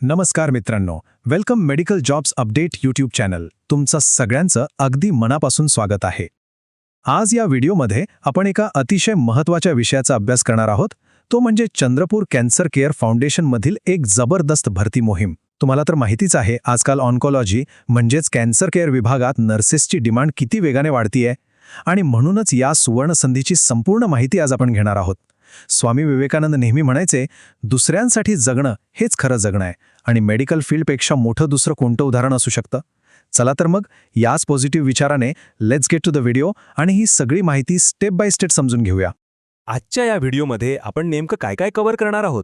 नमस्कार मित्रांनो, welcome medical jobs update YouTube channel. तुमचं सगळ्यांचं अगदी मनापासून स्वागत आहे. आज या व्हिडिओमध्ये आपण एका अतिशय महत्त्वाच्या विषयाचा अभ्यास करणार आहोत. तो म्हणजे चंद्रपूर कॅन्सर केअर फाउंडेशनमधील एक जबरदस्त भरती मोहीम. तुम्हाला तर माहितीच आहे, आजकाल ऑन्कोलॉजी म्हणजेच कॅन्सर केअर विभागात नर्सेसची डिमांड किती वेगाने वाढतीये, आणि म्हणूनच या सुवर्णसंधीची संपूर्ण माहिती आज आपण घेणार आहोत. स्वामी विवेकानंद नेहमी म्हणायचे, दुसऱ्यांसाठी जगणं हेच खरं जगणं आहे, आणि मेडिकल फील्डपेक्षा मोठं दुसरं कोणतं उदाहरण असू शकतं. चला तर मग याच पॉझिटिव्ह विचाराने let's get to the video आणि ही सगळी माहिती स्टेप बाय स्टेप समजून घेऊया. आजच्या या व्हिडिओमध्ये आपण नेमकं काय काय कव्हर करणार आहोत,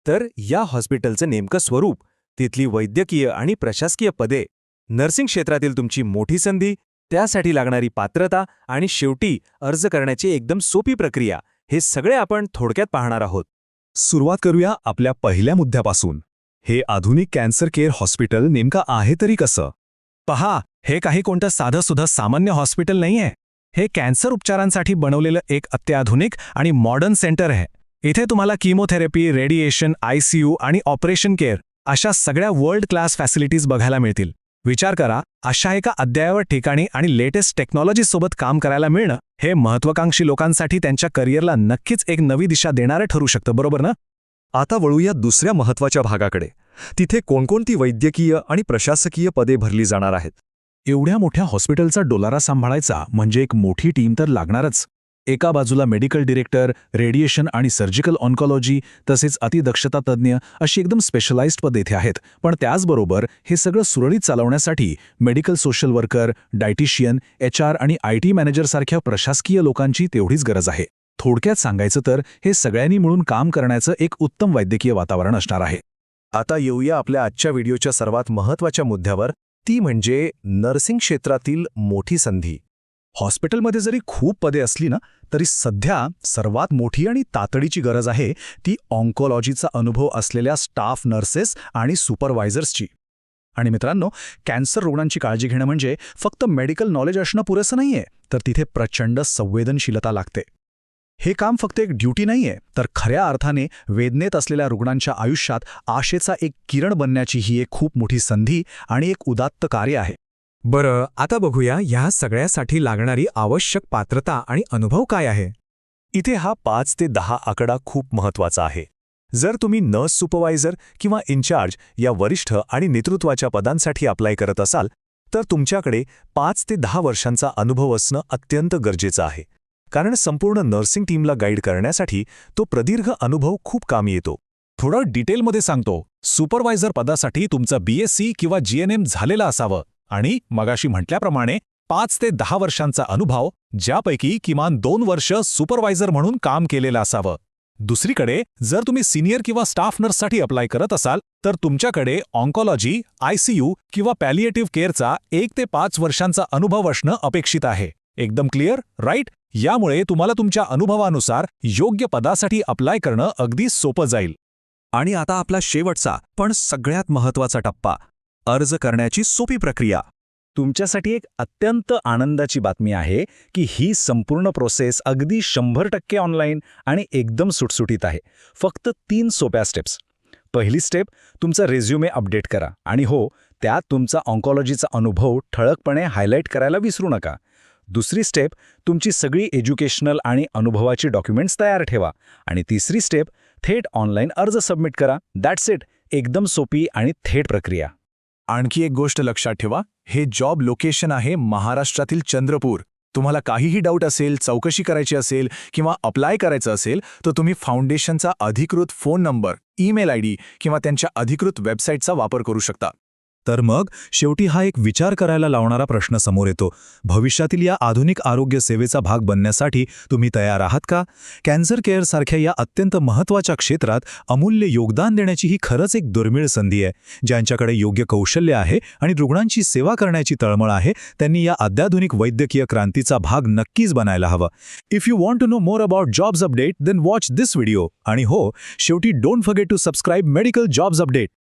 तर या हॉस्पिटलचं नेमकं स्वरूप, तिथली वैद्यकीय आणि प्रशासकीय पदे, नर्सिंग क्षेत्रातील तुमची मोठी संधी, त्यासाठी लागणारी पात्रता आणि शेवटी अर्ज करण्याची एकदम सोपी प्रक्रिया, हे सगळे आपण थोडक्यात पाहणार आहोत. सुरुवात करूया आपल्या पहिल्या मुद्द्यापासून. हे आधुनिक कॅन्सर केअर हॉस्पिटल नेमकं आहे तरी कसं? पहा, हे काही कोणतं साधंसुद्धा सामान्य हॉस्पिटल नाहीये. हे कॅन्सर उपचारांसाठी बनवलेलं एक अत्याधुनिक आणि मॉडर्न सेंटर आहे. इथे तुम्हाला किमोथेरपी, रेडिएशन, ICU आणि ऑपरेशन केअर अशा सगळ्या वर्ल्ड क्लास फॅसिलिटीज बघायला मिळतील. विचार करा, अशा एका अद्ययावत ठिकाणी आणि लेटेस्ट टेक्नॉलॉजीसोबत काम करायला मिळणं हे महत्त्वाकांक्षी लोकांसाठी त्यांच्या करिअरला नक्कीच एक नवी दिशा देणारं ठरू शकतं, बरोबर ना? आता वळूया दुसऱ्या महत्त्वाच्या भागाकडे. तिथे कोणकोणती वैद्यकीय आणि प्रशासकीय पदे भरली जाणार आहेत? एवढ्या मोठ्या हॉस्पिटलचा डोलारा सांभाळायचा म्हणजे एक मोठी टीम तर लागणारच. एका बाजूला मेडिकल डिरेक्टर, रेडिएशन आणि सर्जिकल ऑन्कॉलॉजी, तसेच अतिदक्षता तज्ज्ञ अशी एकदम स्पेशलाइज्ड पदे इथे आहेत. पण त्याचबरोबर हे सगळं सुरळीत चालवण्यासाठी medical social worker, dietitian, HR आणि IT मॅनेजरसारख्या प्रशासकीय लोकांची तेवढीच गरज आहे. थोडक्यात सांगायचं तर हे सगळ्यांनी मिळून काम करण्याचं एक उत्तम वैद्यकीय वातावरण असणार आहे. आता येऊया आपल्या आजच्या व्हिडिओच्या सर्वात महत्त्वाच्या मुद्द्यावर, ती म्हणजे नर्सिंग क्षेत्रातील मोठी संधी. हॉस्पिटलमध्ये जरी खूप पदे असली ना, तरी सध्या सर्वात मोठी आणि तातडीची गरज आहे ती ऑन्कोलॉजीचा अनुभव असलेल्या स्टाफ नर्सेस आणि सुपरवायझर्सची. आणि मित्रांनो, कॅन्सर रुग्णांची काळजी घेणं म्हणजे फक्त मेडिकल नॉलेज असणं पुरेसं नाहीये, तर तिथे प्रचंड संवेदनशीलता लागते. हे काम फक्त एक ड्युटी नाहीये, तर खऱ्या अर्थाने वेदनेत असलेल्या रुग्णांच्या आयुष्यात आशेचा एक किरण बनण्याची ही एक खूप मोठी संधी आणि एक उदात्त कार्य आहे. बरं, आता बघूया ह्या सगळ्यासाठी लागणारी आवश्यक पात्रता आणि अनुभव काय आहे. इथे हा 5 ते 10 आकडा खूप महत्त्वाचा आहे. जर तुम्ही नर्स सुपरवायझर किंवा इन्चार्ज या वरिष्ठ आणि नेतृत्वाच्या पदांसाठी अप्लाय करत असाल, तर तुमच्याकडे 5 ते 10 वर्षांचा अनुभव असणं अत्यंत गरजेचं आहे. कारण संपूर्ण नर्सिंग टीमला गाईड करण्यासाठी तो प्रदीर्घ अनुभव खूप कामी येतो. थोडं डिटेलमध्ये सांगतो. सुपरवायझर पदासाठी तुमचं BSc किंवा GNM झालेलं असावं, आणि मगाशी म्हटल्याप्रमाणे 5 ते 10 वर्षांचा अनुभव, ज्यापैकी किमान 2 वर्ष सुपरवायझर म्हणून काम केलेलं असावं. दुसरीकडे जर तुम्ही सिनियर किंवा स्टाफ नर्ससाठी अप्लाय करत असाल, तर तुमच्याकडे ऑन्कॉलॉजी, ICU किंवा पॅलिएटिव्ह केअरचा 1 ते 5 वर्षांचा अनुभव असणं अपेक्षित आहे. एकदम क्लिअर, राईट? यामुळे तुम्हाला तुमच्या अनुभवानुसार योग्य पदासाठी अप्लाय करणं अगदी सोपं जाईल. आणि आता आपला शेवटचा पण सगळ्यात महत्त्वाचा टप्पा, अर्ज करण्याची सोपी प्रक्रिया. तुमच्यासाठी एक अत्यंत आनंदाची बातमी आहे की ही संपूर्ण प्रोसेस अगदी 100% ऑनलाईन आणि एकदम सुटसुटीत आहे. फक्त 3 सोप्या स्टेप्स. पहिली स्टेप, तुमचा रेझ्युमे अपडेट करा, आणि हो, त्यात तुमचा ऑन्कॉलॉजीचा अनुभव ठळकपणे हायलाईट करायला विसरू नका. दुसरी स्टेप, तुमची सगळी एज्युकेशनल आणि अनुभवाची डॉक्युमेंट्स तयार ठेवा. आणि तिसरी स्टेप, थेट ऑनलाईन अर्ज सबमिट करा. That's it. एकदम सोपी आणि थेट प्रक्रिया. आणखी एक गोष्ट लक्षात ठेवा, हे जॉब लोकेशन आहे महाराष्ट्रातील चंद्रपूर. तुम्हाला काहीही डाऊट असेल, चौकशी करायची असेल किंवा अप्लाय करायचं असेल, तर तुम्ही फाउंडेशनचा अधिकृत फोन नंबर, ईमेल ID किंवा त्यांच्या अधिकृत वेबसाईटचा वापर करू शकता. तर मग शेवटी हा एक विचार करायला लावणारा प्रश्न समोर येतो. भविष्यातील या आधुनिक आरोग्य सेवेचा भाग बनण्यासाठी तुम्ही तयार आहात का? कॅन्सर केअरसारख्या या अत्यंत महत्त्वाच्या क्षेत्रात अमूल्य योगदान देण्याची ही खरंच एक दुर्मिळ संधी आहे. ज्यांच्याकडे योग्य कौशल्य आहे आणि रुग्णांची सेवा करण्याची तळमळ आहे, त्यांनी या अत्याधुनिक वैद्यकीय क्रांतीचा भाग नक्कीच बनायला हवं. If you want to know more about jobs update, then watch this video. आणि हो, शेवटी don't forget to subscribe medical jobs update.